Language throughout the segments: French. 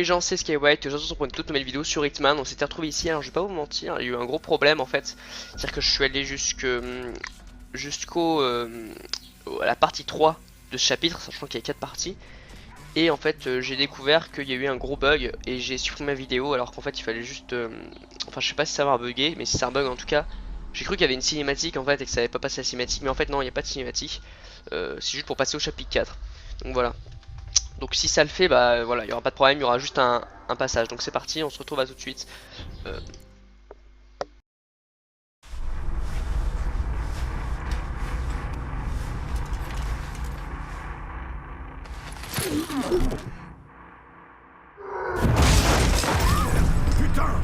gens, c'est Skywhite, je vous retrouve pour une toute nouvelle vidéo sur Hitman. On s'était retrouvé ici, alors je vais pas vous mentir, il y a eu un gros problème en fait. C'est-à-dire que je suis allé jusqu'au à la partie 3 de ce chapitre, sachant qu'il y a 4 parties. Et en fait j'ai découvert qu'il y a eu un gros bug et j'ai supprimé ma vidéo alors qu'en fait il fallait juste... enfin je sais pas si ça va bugger, mais si c'est un bug en tout cas. J'ai cru qu'il y avait une cinématique en fait et que ça avait pas passé la cinématique, mais en fait non, il n'y a pas de cinématique. C'est juste pour passer au chapitre 4. Donc voilà. Donc si ça le fait, bah voilà, il n'y aura pas de problème, il y aura juste un passage. Donc c'est parti, on se retrouve à tout de suite. Putain!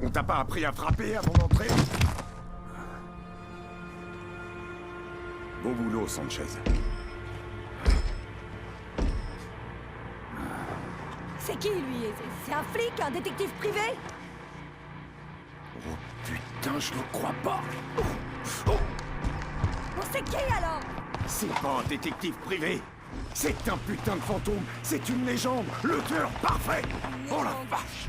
On t'a pas appris à frapper avant d'entrer? Bon boulot, Sanchez. C'est qui lui? C'est un flic, un détective privé? Oh putain, je le crois pas! Oh. Bon, c'est qui alors? C'est pas un détective privé! C'est un putain de fantôme! C'est une légende! Le tueur parfait! Oh la vache!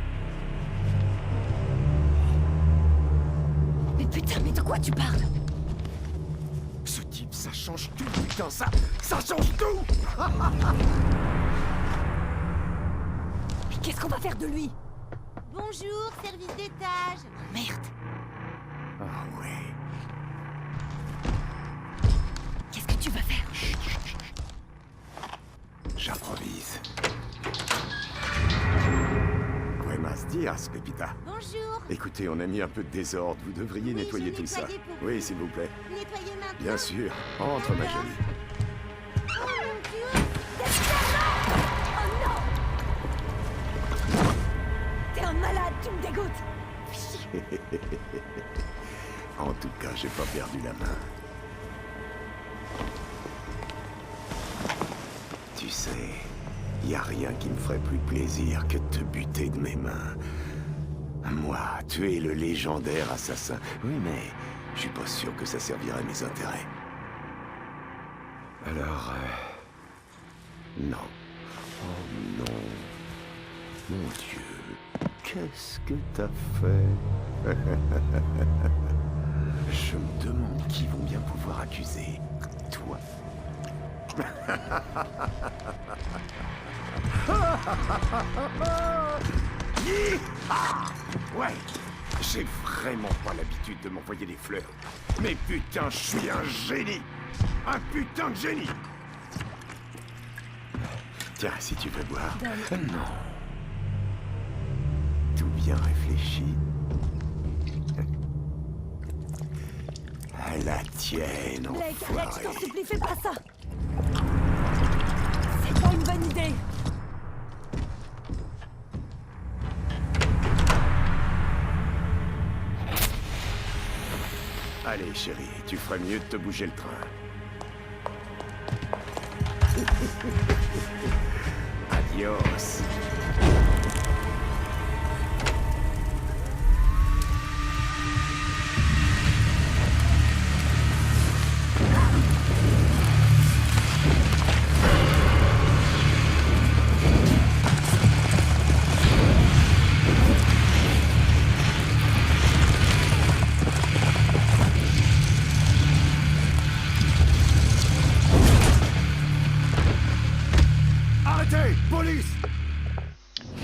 Mais putain, mais de quoi tu parles? Ce type, ça change tout, putain, ça change tout! Mais qu'est-ce qu'on va faire de lui? Bonjour, service d'étage. Oh, merde. Ah ouais. Qu'est-ce que tu vas faire? J'improvise. Buenos dias, Pepita. Bonjour. Écoutez, on a mis un peu de désordre. Vous devriez Oui, nettoyer je tout ça. nettoyais pour Oui, vous. s'il vous plaît. Nettoyez maintenant. Bien sûr. Entre, ma jolie. Oh mon Dieu. Oh non! T'es un malade, tu me dégoûtes! En tout cas, j'ai pas perdu la main. Tu sais, y a rien qui me ferait plus plaisir que de te buter de mes mains. Moi, tuer le légendaire assassin. Oui, mais je suis pas sûr que ça servirait à mes intérêts. Alors, non. Oh non. Mon Dieu, qu'est-ce que t'as fait? Je me demande qui vont bien pouvoir accuser. Toi. Ouais, j'ai vraiment pas l'habitude de m'envoyer des fleurs. Mais putain, je suis un génie. Un putain de génie. Tiens, si tu veux boire. Non. Tout bien réfléchi. À la tienne, Blake, arrête, je enfoiré. t'en supplie, fais pas ça! C'est pas une bonne idée! Allez, chérie, tu ferais mieux de te bouger le train. Adios. Arrêtez! Police!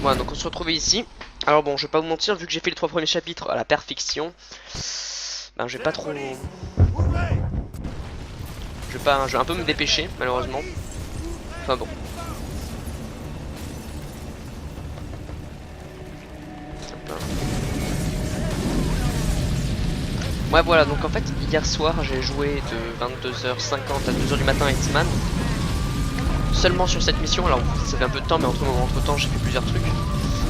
Voilà, donc on se retrouve ici. Alors bon, je vais pas vous mentir, vu que j'ai fait les 3 premiers chapitres à la perfection, ben je vais pas trop... Ouvrez! Je vais un peu me dépêcher, malheureusement. Enfin bon. Ouais voilà, donc en fait hier soir j'ai joué de 22h50 à 2h du matin à Hitman. Seulement sur cette mission, alors ça fait un peu de temps mais entre temps j'ai fait plusieurs trucs.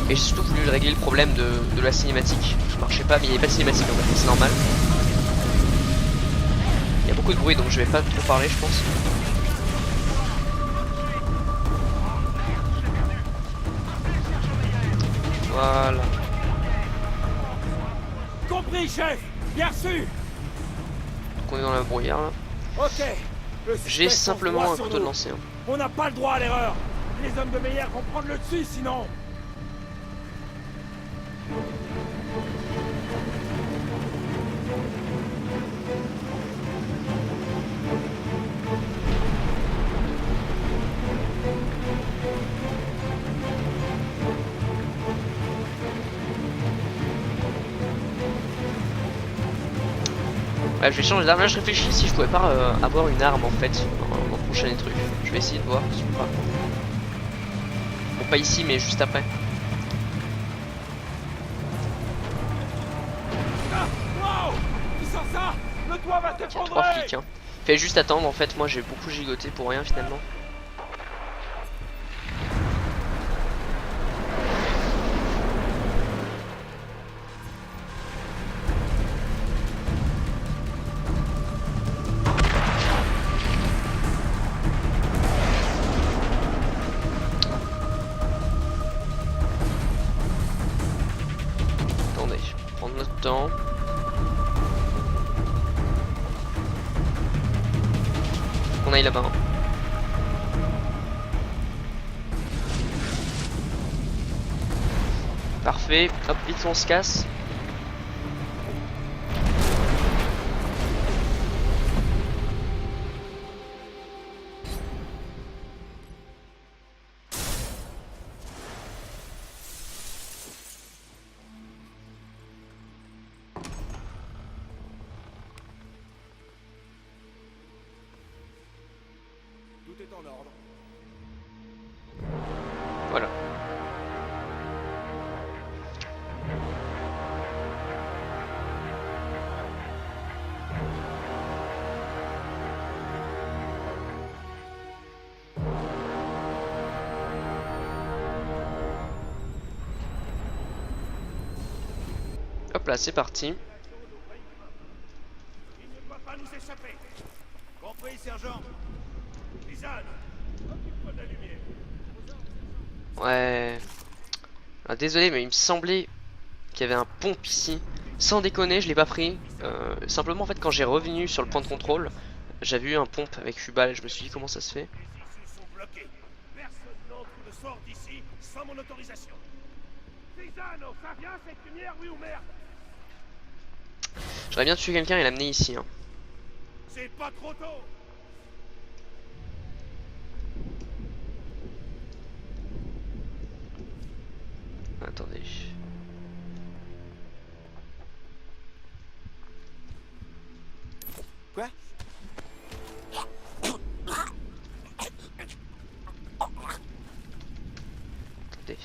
Et j'ai surtout voulu régler le problème de la cinématique. Ça marchait pas mais il n'y avait pas de cinématique en fait, c'est normal. Il y a beaucoup de bruit donc je vais pas trop parler je pense. Voilà. Compris, chef. Bien reçu. Donc on est dans la brouillard là. Ok. Le J'ai suspect simplement s'envoie un sur couteau de nous. lancer. On n'a pas le droit à l'erreur. Les hommes de Meyer vont prendre le dessus sinon. Ouais, je vais changer d'arme. Là, je réfléchis si je pouvais pas avoir une arme en fait dans le prochain truc. Je vais essayer de voir si je peux pas. Bon, pas ici, mais juste après. Ah, wow! Qui sort ça? Le toit va Il y a t'effondrer! 3 flics. Hein. Fais juste attendre. En fait, moi, j'ai beaucoup gigoté pour rien finalement. Attendez, je vais prendre notre temps. On aille là-bas. Hein. Parfait, hop, vite on se casse. Tout est en ordre. Voilà. Hop là, c'est parti. Il ne doit pas nous échapper. Compris, sergent. Lisanne, occupe-toi de la lumière. Ouais. Ah, désolé, mais il me semblait qu'il y avait un pompe ici. Sans déconner, je l'ai pas pris. Simplement, en fait, quand j'ai revenu sur le point de contrôle, j'avais eu un pompe avec Hubal. Je me suis dit comment ça se fait. Les issues sont bloquées. Personne n'entre ou ne sort d'ici sans mon autorisation. Lisanne, ça vient cette lumière, oui ou merde? J'aurais bien tué quelqu'un et l'amener ici. Hein. C'est pas trop tôt. Attendez. Quoi? Attendez.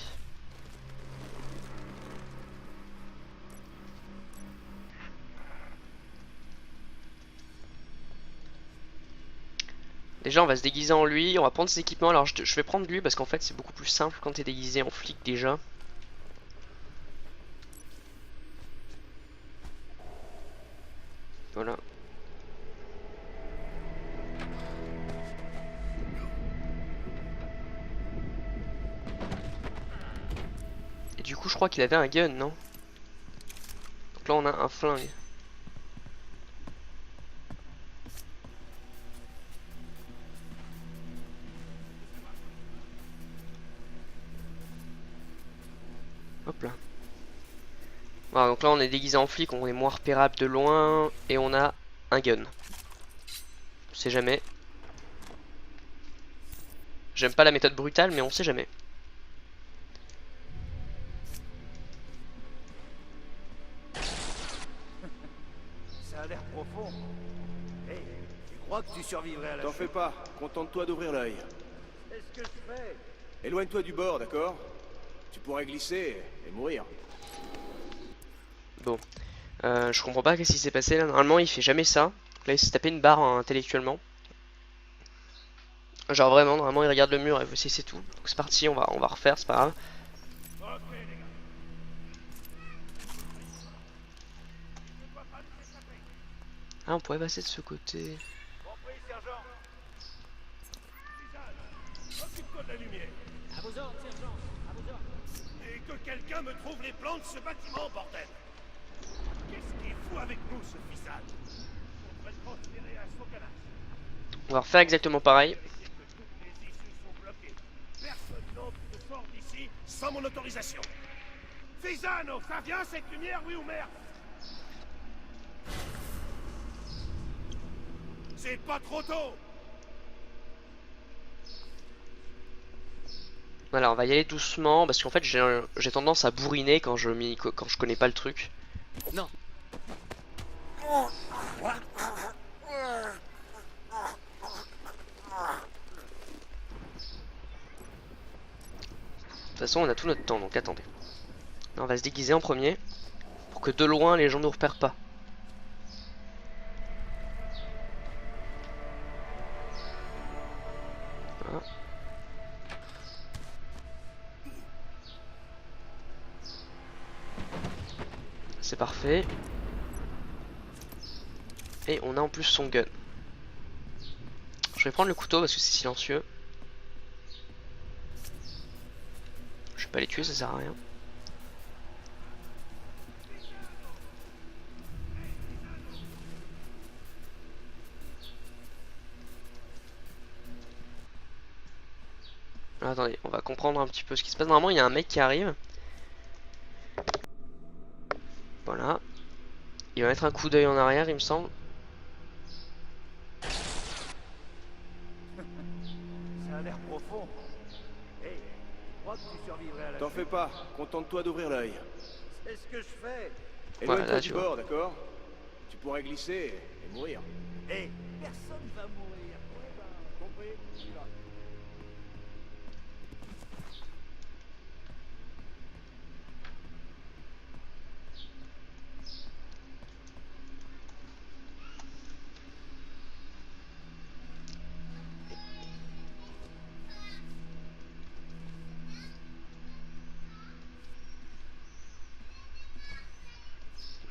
Déjà on va se déguiser en lui, on va prendre ses équipements. Alors je vais prendre lui parce qu'en fait c'est beaucoup plus simple quand t'es déguisé en flic déjà. Voilà. Et du coup je crois qu'il avait un gun, non? Donc là on a un flingue. Hop là. Voilà, donc là on est déguisé en flic, on est moins repérable de loin et on a un gun. On sait jamais. J'aime pas la méthode brutale mais on sait jamais. Ça a l'air profond. Hé, tu crois que tu survivrais à la T'en fais pas, contente-toi d'ouvrir l'œil. C'est ce que je fais. Éloigne-toi du bord, d'accord? Tu pourrais glisser et mourir. Bon. Je comprends pas qu'est-ce qui s'est passé là. Normalement il fait jamais ça. Là il s'est tapé une barre intellectuellement. Genre vraiment, normalement il regarde le mur et c'est tout. Donc c'est parti, on va refaire, c'est pas grave. Ok, les gars. Ah on pourrait passer de ce côté. Compris, sergent. Lisanne, occupe-toi de la lumière. À vos ordres, sergent. À vos ordres. Et que quelqu'un me trouve les plans de ce bâtiment, bordel. Qu'est-ce qu'il fout avec nous, ce fissal? On devrait le transférer à Socalax. On va refaire exactement pareil. Vérifier que toutes les issues sont bloquées. Personne ici sans mon autorisation. Fisano, ça vient cette lumière, oui ou merde? C'est pas trop tôt. Voilà, on va y aller doucement parce qu'en fait j'ai tendance à bourriner quand quand je connais pas le truc. Non. De toute façon, on a tout notre temps, donc attendez. Là, on va se déguiser en premier pour que de loin les gens ne nous repèrent pas. Voilà. C'est parfait. Et on a en plus son gun. Je vais prendre le couteau parce que c'est silencieux. Je vais pas les tuer, ça sert à rien. Alors, attendez, on va comprendre un petit peu ce qui se passe. Normalement, il y a un mec qui arrive. Voilà. Il va mettre un coup d'œil en arrière, il me semble. Ça a l'air profond. Hey, tu crois que tu survivrais à la T'en chute? fais pas, contente-toi d'ouvrir l'œil. C'est ce que je fais. Éloigne-toi là, du tu vois. bord, d'accord? Tu pourrais glisser et mourir. Hey, personne va mourir. Ouais, bah, compris, j'y vais.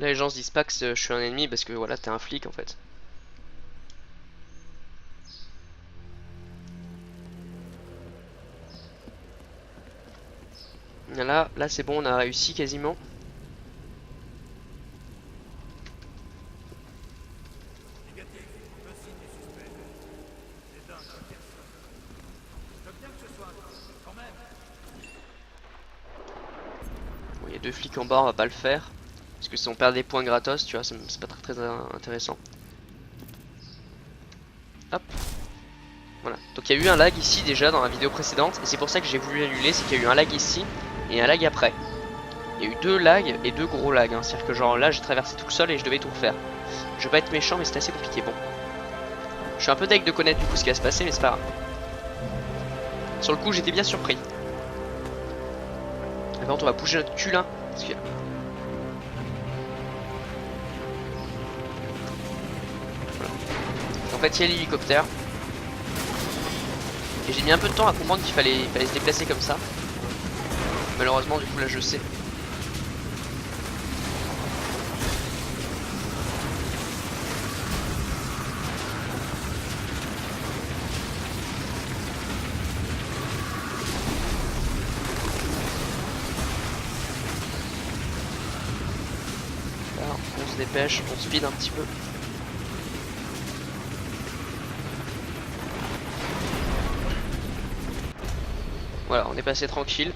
Là, les gens se disent pas que je suis un ennemi parce que voilà, t'es un flic en fait. Là c'est bon, on a réussi quasiment. Négatif, aucun signe du suspect. C'est un personne. Je veux bien que ce soit un quand même. Bon, il y a 2 flics en bas, on va pas le faire. Parce que si on perd des points gratos, tu vois, c'est pas très intéressant. Hop. Voilà. Donc il y a eu un lag ici déjà dans la vidéo précédente. Et c'est pour ça que j'ai voulu l'annuler, c'est qu'il y a eu un lag ici et un lag après. Il y a eu 2 lags et 2 gros lags. Hein. C'est-à-dire que genre là, j'ai traversé tout seul et je devais tout refaire. Je vais pas être méchant, mais c'est assez compliqué. Bon. Je suis un peu deg de connaître du coup ce qui va se passer, mais c'est pas grave. Sur le coup, j'étais bien surpris. Par contre, on va bouger notre cul là. Parce que... En fait, il y a l'hélicoptère. Et j'ai mis un peu de temps à comprendre qu'il fallait se déplacer comme ça. Malheureusement, du coup, là, je sais. Alors, on se dépêche, on speed un petit peu. Voilà, on est passé tranquille.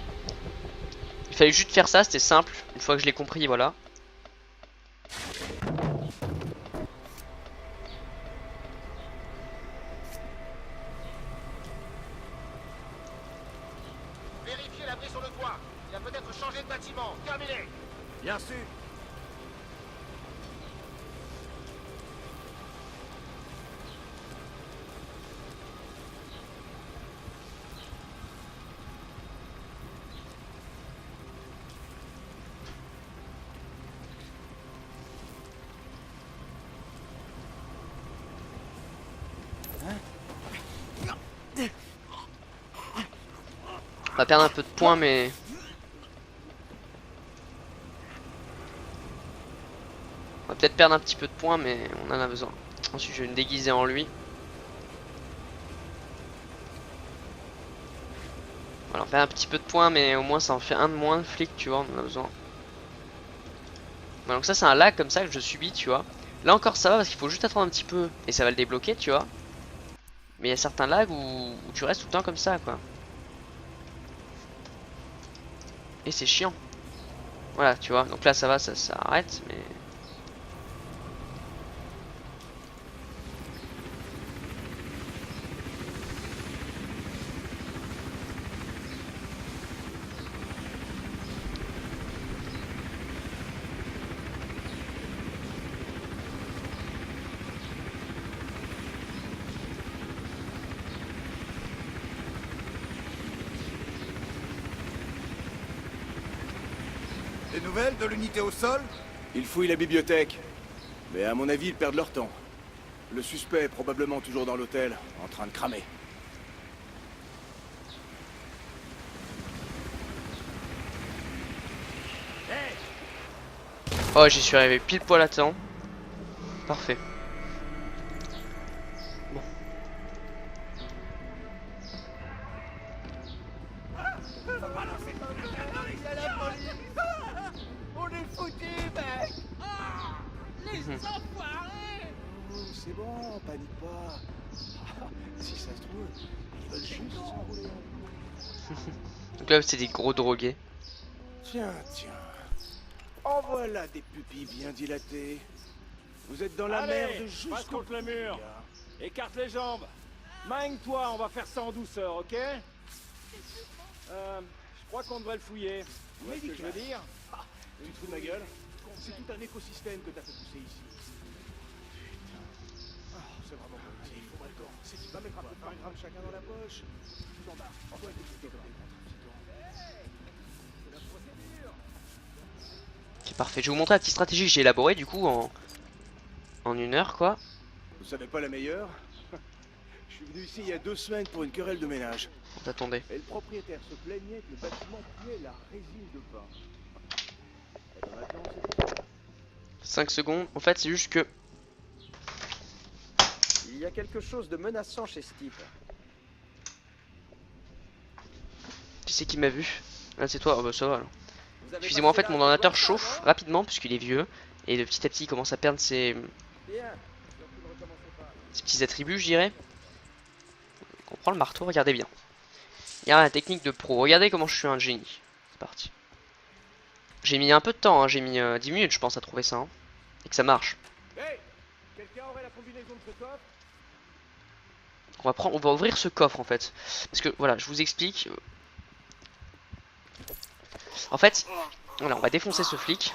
Il fallait juste faire ça, c'était simple. Une fois que je l'ai compris, voilà. Vérifiez l'abri sur le toit. Il a peut-être changé de bâtiment. Terminé. Bien sûr. On va perdre un peu de points, mais... On va peut-être perdre un petit peu de points, mais on en a besoin. Ensuite, je vais me déguiser en lui. Voilà, on perd un petit peu de points, mais au moins ça en fait un de moins de flics, tu vois, on en a besoin. Voilà, donc ça, c'est un lag comme ça que je subis, tu vois. Là encore, ça va parce qu'il faut juste attendre un petit peu et ça va le débloquer, tu vois. Mais il y a certains lags où tu restes tout le temps comme ça, quoi. Et c'est chiant. Voilà, tu vois. Donc là, ça va, ça arrête, mais... Des nouvelles de l'unité au sol? Ils fouillent la bibliothèque. Mais à mon avis, ils perdent leur temps. Le suspect est probablement toujours dans l'hôtel, en train de cramer. Oh, j'y suis arrivé pile poil à temps. Parfait. Bon. On est foutus, mec! Les Mhm. enfoirés! Oh, c'est bon, panique pas. Si ça se trouve, ils veulent juste s'enrouler. Donc là, c'est des gros drogués. Tiens, tiens. En voilà des pupilles bien dilatées. Vous êtes dans la merde Allez, jusqu'au passe contre le bout, mur. les gars. Écarte les jambes. Magne-toi, on va faire ça en douceur, ok? Je crois qu'on devrait le fouiller. Vous voyez ce que je veux dire? Ah, tu te fous de ma gueule? C'est tout un écosystème que t'as fait pousser ici. Putain. Ah, c'est vraiment bon. Allez, il faut le camp. C'est du pas mettre un gramme chacun dans la poche. Tout en bas. On doit être équipé comme des grands trafiquants. C'est la procédure. C'est parfait. Je vais vous montrer la petite stratégie que j'ai élaborée du coup en 1 heure quoi. Vous savez pas la meilleure? Je suis venu ici il y a 2 semaines pour une querelle de ménage. Attendez. Et le propriétaire se plaignait que le bâtiment puait la résine de pain. Et ben maintenant, c'est 5 secondes. En fait, c'est juste que... Il y a quelque chose de menaçant chez ce type. Tu sais qui m'a vu? Ah, c'est toi. Oh bah ça va alors. Vous avez Excusez-moi, en passé fait, là mon ce ordinateur soir, chauffe non? rapidement puisqu'il est vieux. Et de petit à petit, il commence à perdre ses Bien. Surtout ne recommencez pas. petits attributs, je dirais. Donc, on prend le marteau, regardez bien. Il y a la technique de pro. Regardez comment je suis un génie. C'est parti. J'ai mis un peu de temps, hein. J'ai mis 10 minutes, je pense, à trouver ça. Hein. Et que ça marche. Hey! Quelqu'un aurait la combinaison de ce coffre? On va ouvrir ce coffre en fait. Parce que voilà, je vous explique. En fait, voilà, on va défoncer ce flic.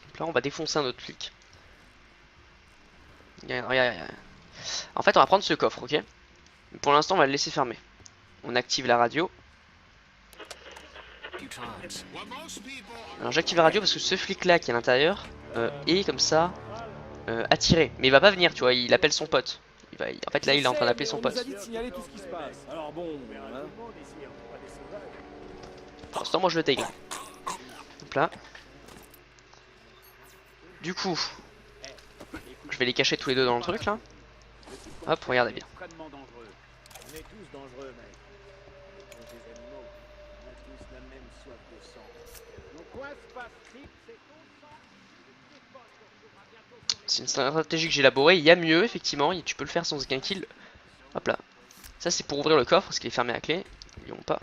Donc là, on va défoncer un autre flic. Regarde. En fait, on va prendre ce coffre, ok? Pour l'instant, on va le laisser fermer. On active la radio. Alors j'active la radio parce que ce flic là qui est à l'intérieur est comme ça attiré. Mais il va pas venir, tu vois, il appelle son pote. En fait là il est en train d'appeler son On nous a pote. dit de signaler tout ce qui se passe. Alors bon, hein. Pour l'instant moi je le tag. Hop là. Du coup, je vais les cacher tous les deux dans le truc là. Hop, regardez bien. Extrêmement dangereux. On est tous dangereux, mec. On est des animaux. On a tous la même soif de sang. Donc quoi se passe-t-il? C'est ton sang. C'est une stratégie que j'ai élaborée. Il y a mieux, effectivement. Tu peux le faire sans aucun kill. Hop là. Ça, c'est pour ouvrir le coffre parce qu'il est fermé à clé. N'oublions pas.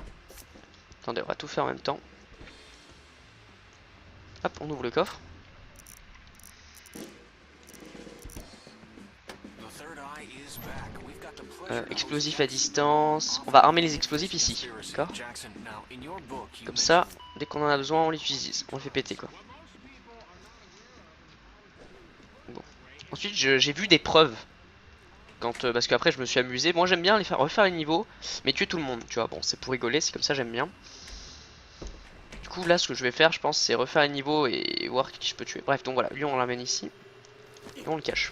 Attendez, on va tout faire en même temps. Hop, on ouvre le coffre. Explosif à distance. On va armer les explosifs ici. D'accord? Comme ça, dès qu'on en a besoin, on les utilise. On les fait péter, quoi. Bon. Ensuite, j'ai vu des preuves. Parce qu'après, je me suis amusé. Moi, j'aime bien les faire refaire les niveaux, mais tuer tout le monde. Tu vois, bon, c'est pour rigoler, c'est comme ça, j'aime bien. Du coup, là, ce que je vais faire, je pense, c'est refaire les niveaux et voir qui je peux tuer. Bref, donc voilà, lui, on l'amène ici. Et on le cache.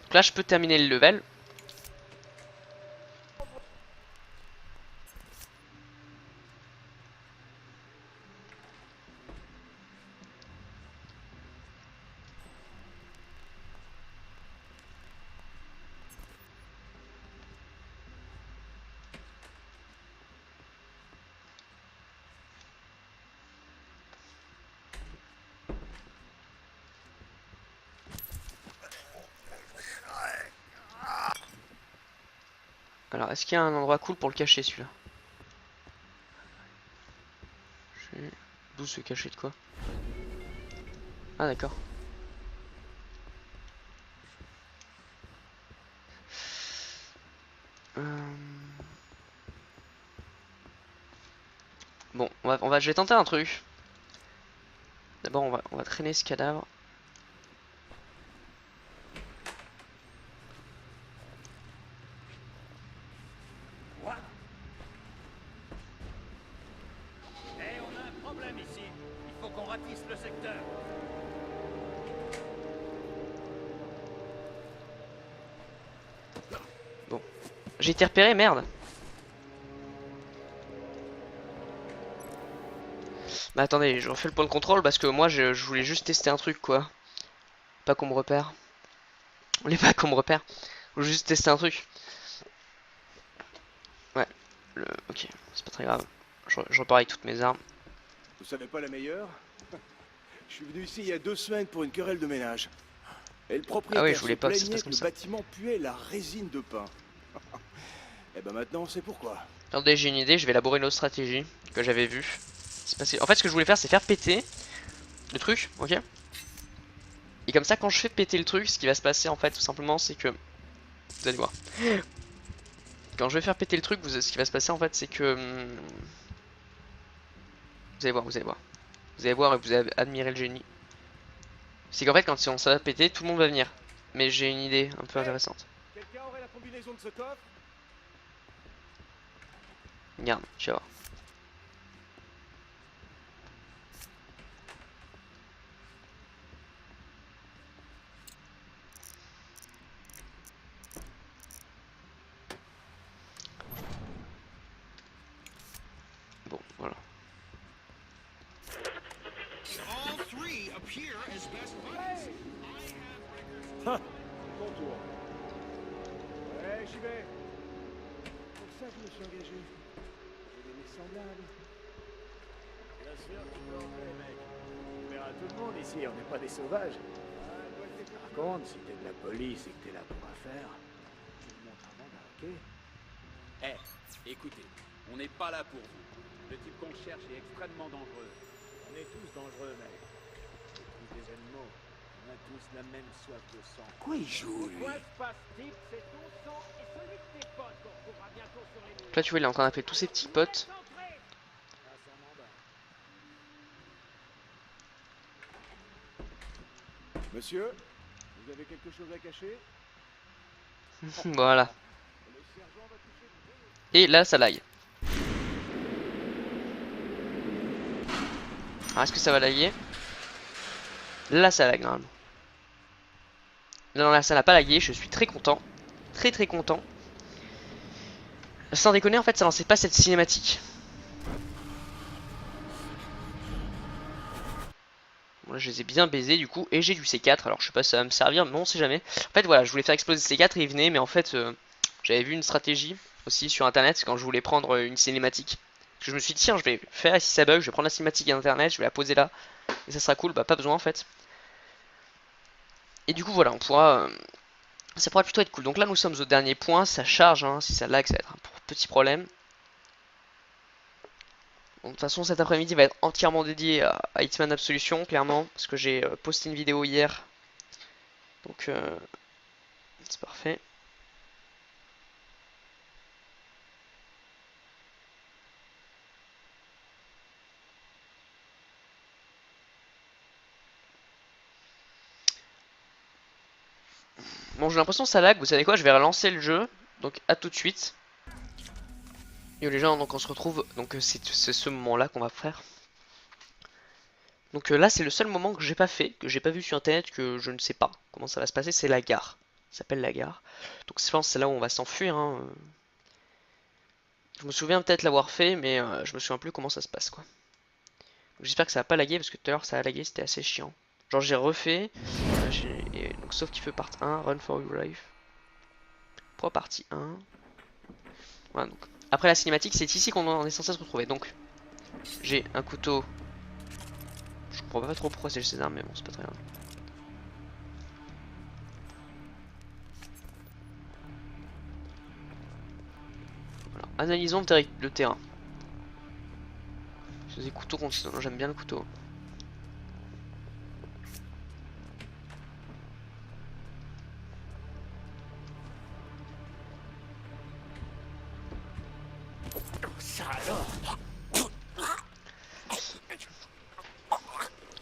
Donc là, je peux terminer le level. Alors, est-ce qu'il y a un endroit cool pour le cacher celui-là? D'où se cacher de quoi? Ah d'accord. Bon, je vais tenter un truc. D'abord, on va traîner ce cadavre. Eh, on a un problème ici. Il faut qu'on ratisse le secteur. Bon, j'ai été repéré, merde. Bah attendez, je refais le point de contrôle parce que moi je voulais juste tester un truc quoi. Pas qu'on me repère. On voulait pas qu'on me repère. Je voulais juste tester un truc. Ouais, ok, c'est pas très grave. Je repars avec toutes mes armes. Vous savez pas la meilleure? Je suis venu ici il y a 2 semaines pour une querelle de ménage. Et le propriétaire Ah ouais, je voulais se pas que ça se plaignait passe que comme le ça. bâtiment puait la résine de pain. Et ben maintenant on sait pourquoi. Attendez, j'ai une idée, je vais élaborer une autre stratégie que j'avais vue. En fait, ce que je voulais faire, c'est faire péter le truc, ok? Et comme ça, quand je fais péter le truc, ce qui va se passer, en fait, tout simplement, c'est que... Vous allez voir. Quand je vais faire péter le truc, ce qui va se passer, en fait, c'est que... Vous allez voir, vous allez voir. Vous allez voir et vous allez admirer le génie. C'est qu'en fait, quand on ça va péter, tout le monde va venir. Mais j'ai une idée un peu intéressante. Quelqu'un aurait la combinaison de ce coffre? Regarde, tu vas voir. Bon, voilà. Ton tour. Ouais, j'y vais. Pour ça je me suis engagé. J'ai des mecs semblables. Bien sûr, tu peux entrer, mec. On verra tout le monde ici, on n'est pas des sauvages. Par contre, si t'es de la police et que t'es là pour affaire, tu te montres avant d'arrêter. Eh, écoutez, on n'est pas là pour vous. Le type qu'on cherche est extrêmement dangereux. On est tous dangereux, mec. C'est tous des animaux. On a tous la même soif de sang. Quoi il joue, lui? Quoi se passe-t-il? C'est ton sang et celui de tes potes qu'on retrouvera bientôt sur les murs. Là, tu vois, il est en train d'appeler tous ses petits potes. À son mandat. Monsieur, vous avez quelque chose à cacher? Voilà. Le sergent va toucher du Et là, ça lag. Alors, est-ce que ça va laguer? Là, ça lag normalement. Non, là, ça n'a pas lagué. Je suis très content. Très très content. Sans déconner, en fait, ça lançait pas cette cinématique. Bon, là, je les ai bien baisés du coup. Et j'ai du C4. Alors, je sais pas si ça va me servir, mais on sait jamais. En fait, voilà, je voulais faire exploser C4 et il venait. Mais en fait, j'avais vu une stratégie aussi sur internet quand je voulais prendre une cinématique. Parce que je me suis dit, tiens, je vais faire, si ça bug, je vais prendre la cinématique d'internet, je vais la poser là. Et ça sera cool. Bah, pas besoin en fait. Et du coup, voilà, on pourra. Ça pourra plutôt être cool. Donc là, nous sommes au dernier point. Ça charge. Hein. Si ça lag, ça va être un petit problème. Bon, de toute façon, cet après-midi va être entièrement dédié à Hitman Absolution, clairement. Parce que j'ai posté une vidéo hier. Donc, c'est parfait. Bon, j'ai l'impression que ça lag. Vous savez quoi? Je vais relancer le jeu. Donc, à tout de suite. Yo les gens, donc on se retrouve. Donc, c'est ce moment-là qu'on va faire. Donc là, c'est le seul moment que j'ai pas fait, que j'ai pas vu sur internet, que je ne sais pas comment ça va se passer. C'est la gare. Ça s'appelle la gare. Donc, je pense que c'est là où on va s'enfuir. Hein. Je me souviens peut-être l'avoir fait, mais je me souviens plus comment ça se passe, quoi. J'espère que ça va pas laguer, parce que tout à l'heure ça a lagué, c'était assez chiant. Genre, j'ai refait. Donc, sauf qu'il fait part 1, Run for Your Life. Pourquoi partie 1? Voilà, donc. Après la cinématique, c'est ici qu'on est censé se retrouver. Donc, j'ai un couteau. Je comprends pas trop pourquoi c'est ces armes, mais bon, c'est pas très grave. Voilà. Analysons le terrain. Je faisais couteau contre... J'aime bien le couteau.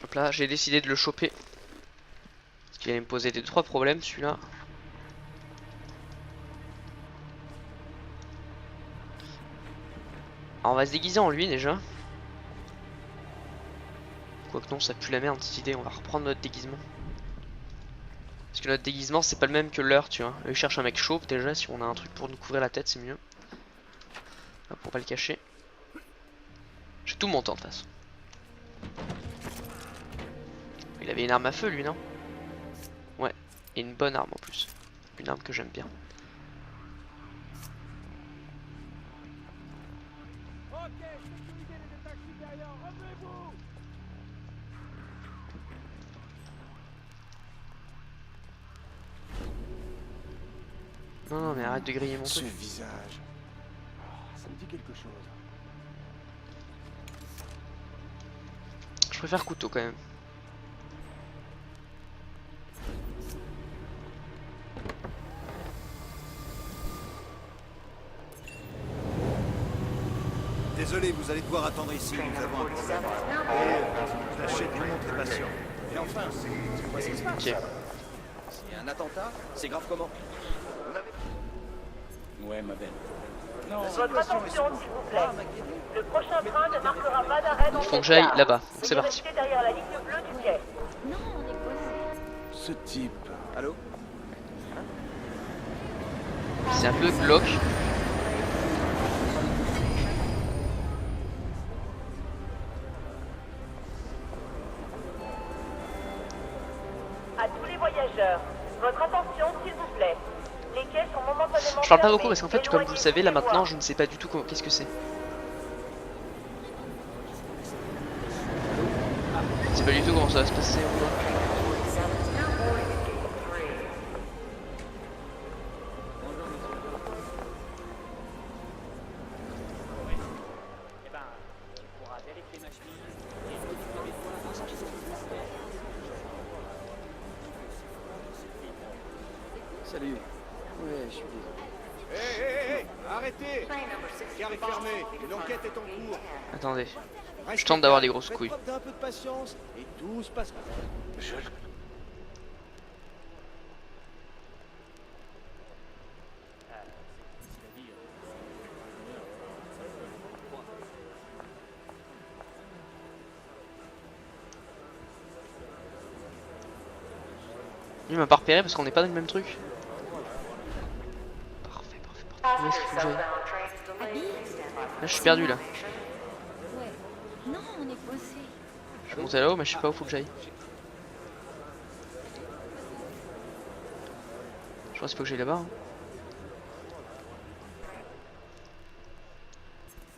Hop là, j'ai décidé de le choper. Parce qu'il allait me poser des 3 problèmes celui-là. Alors on va se déguiser en lui déjà. Quoique non, ça pue la merde cette idée, on va reprendre notre déguisement. Parce que notre déguisement c'est pas le même que leur, tu vois. Eux ils cherchent un mec chauve déjà, si on a un truc pour nous couvrir la tête c'est mieux. Hop, on va le cacher. J'ai tout mon temps de toute façon. Il avait une arme à feu lui, non? Ouais, et une bonne arme en plus. Une arme que j'aime bien. Non, non, mais arrête de griller mon Ce truc. visage. Ça me dit quelque chose. Je préfère couteau quand même. Désolé, vous allez devoir attendre ici, nous avons un problème. Tâchez de montrer patient. Et enfin, c'est quoi ce qui se passe? Ok. S'il y a un attentat, c'est grave comment? Ouais, ma belle. Votre attention, s'il vous plaît. Le prochain train ne marquera pas d'arrêt dans Il faut que cette j'aille gare. là-bas, donc c'est Veuillez parti. rester derrière la ligne bleue du quai. Non, on est coincé. Ce type. Allô? C'est un peu glauque. À tous les voyageurs, votre attention, s'il vous plaît. Les quais sont momentanément Je parle pas fermés. beaucoup parce qu'en fait, comme vous le savez, là maintenant, je ne sais pas du tout qu'est-ce que c'est. Je sais pas du tout comment ça va se passer. ou quoi. Salut. Ouais, je suis désolé. Hé, arrêtez! Gare est fermée, une enquête est en cours. Attendez. Restez tente d'avoir calme, des grosses faites couilles. preuve d'un peu de patience et tout se passera. Il m'a pas repéré parce qu'on n'est pas dans le même truc. Parfait, parfait, parfait. Où est-ce qu'il faut que j'aille? Là, je suis perdu là. Ouais. Non, on est coincé. Je suis monté là-haut, mais je sais pas où faut que j'aille. Je pense qu'il faut que j'aille là-bas. Hein.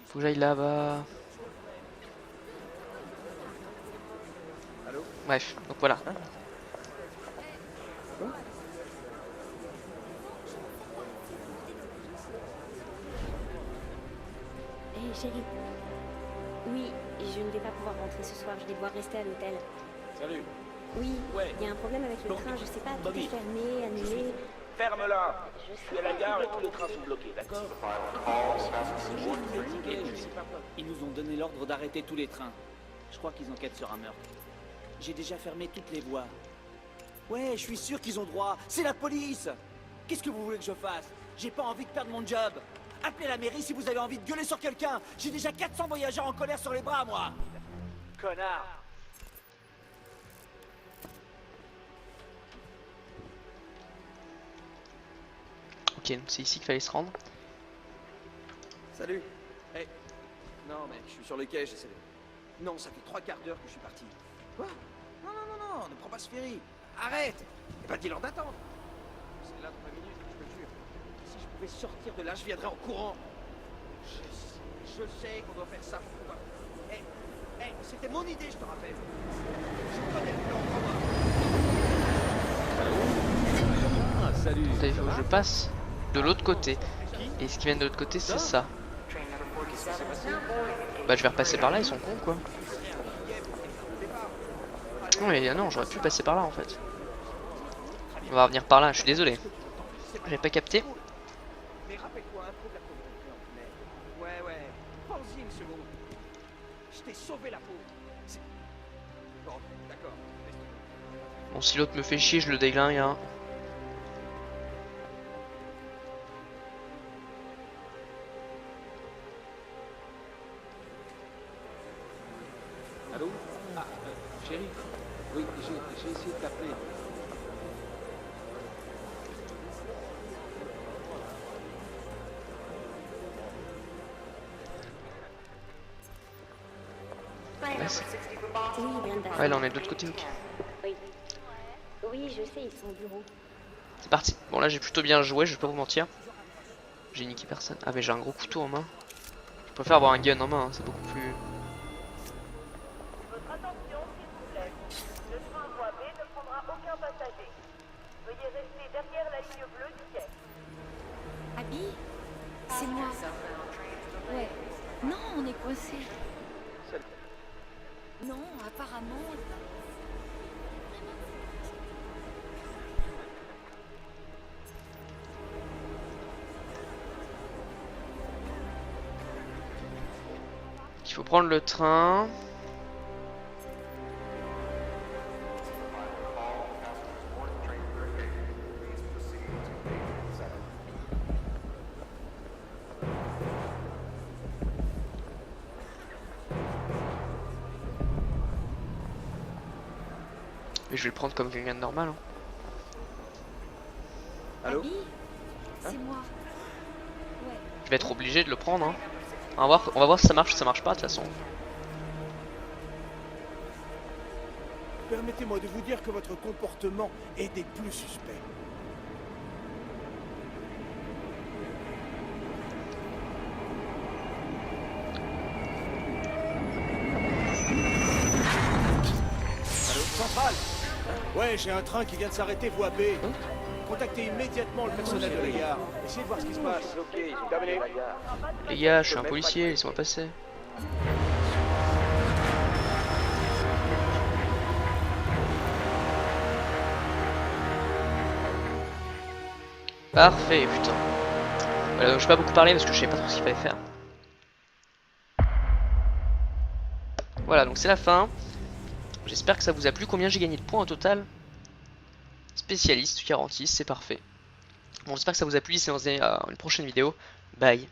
Faut que j'aille là-bas. Allô? Bref, donc voilà. Hé chérie. Oui, je ne vais pas pouvoir rentrer ce soir, je vais devoir rester à l'hôtel. Salut. Oui, Ouais. il y a un problème avec le Bon, train, je sais pas, tout Bobby. est fermé, annulé. Ferme-la. Je Je suis à la gare et tous les trains sont bloqués, d'accord? Ils nous ont donné l'ordre d'arrêter tous les trains. Je crois qu'ils enquêtent sur un meurtre. J'ai déjà fermé toutes les voies. Ouais, je suis sûr qu'ils ont droit. C'est la police. Qu'est-ce que vous voulez que je fasse? J'ai pas envie de perdre mon job. Appelez la mairie si vous avez envie de gueuler sur quelqu'un. J'ai déjà 400 voyageurs en colère sur les bras, moi. Connard. Ok, donc c'est ici qu'il fallait se rendre. Salut. Hey. Non, mec, je suis sur le quai, j'essaie de... Non, ça fait 3 quarts d'heure que je suis parti. Quoi? Non, non, non, non, ne prends pas ce ferry. Arrête. Et pas dis-leur d'attendre. C'est là dans 20 minutes, je te jure. Si je pouvais sortir de là, je viendrais en courant. Je sais qu'on doit faire ça. Pourquoi? Hey, hey, c'était mon idée, je te rappelle. Je connais le plan, crois-moi. Ah, salut. Il faut que je passe de l'autre côté. Et ce qui vient de l'autre côté, c'est ça. Bah je vais repasser par là, ils sont cons quoi. Non mais non, j'aurais pu passer par là en fait. On va revenir par là, je suis désolé. J'avais pas capté. Mais rappelle-toi un peu de la pauvre. Ouais, pense-y une seconde. Je t'ai sauvé la peau. Bon, d'accord. Bon, si l'autre me fait chier, je le déglingue hein. Allô? Ah, chérie. Oui, j'ai essayé de t'appeler. Oui, Brenda. Ouais, là on est de l'autre côté. Oui. Oui, je sais, ils sont au bureau. C'est parti. Bon là j'ai plutôt bien joué, je vais pas vous mentir. J'ai niqué personne. Ah mais j'ai un gros couteau en main. Je préfère avoir un gun en main, hein, c'est beaucoup plus... Votre attention, s'il vous plaît. Le train voie B ne prendra aucun passager. Veuillez rester derrière la ligne bleue du quai. Abby, c'est moi. Ouais. Non, on est coincé. Non, apparemment. Il faut prendre le train. Mais je vais le prendre comme quelqu'un de normal. Hein. Allô? Abby, c'est moi. Ouais. Je vais être obligé de le prendre. Hein. On va voir si ça marche ou si ça marche pas de toute façon. Permettez-moi de vous dire que votre comportement est des plus suspects. Allô, centrale? Ouais, j'ai un train qui vient de s'arrêter voie B. Contactez immédiatement le personnel de la gare. Essayez de voir ce qui se passe. Ok, j'ai terminé. Les gars, je suis un policier, laissez-moi passer. Parfait, putain. Voilà, donc je vais pas beaucoup parler parce que je savais pas trop ce qu'il fallait faire. Voilà, donc c'est la fin. J'espère que ça vous a plu. Combien j'ai gagné de points au total? Spécialiste 46, c'est parfait. Bon, j'espère que ça vous a plu. C'est dans une prochaine vidéo. Bye.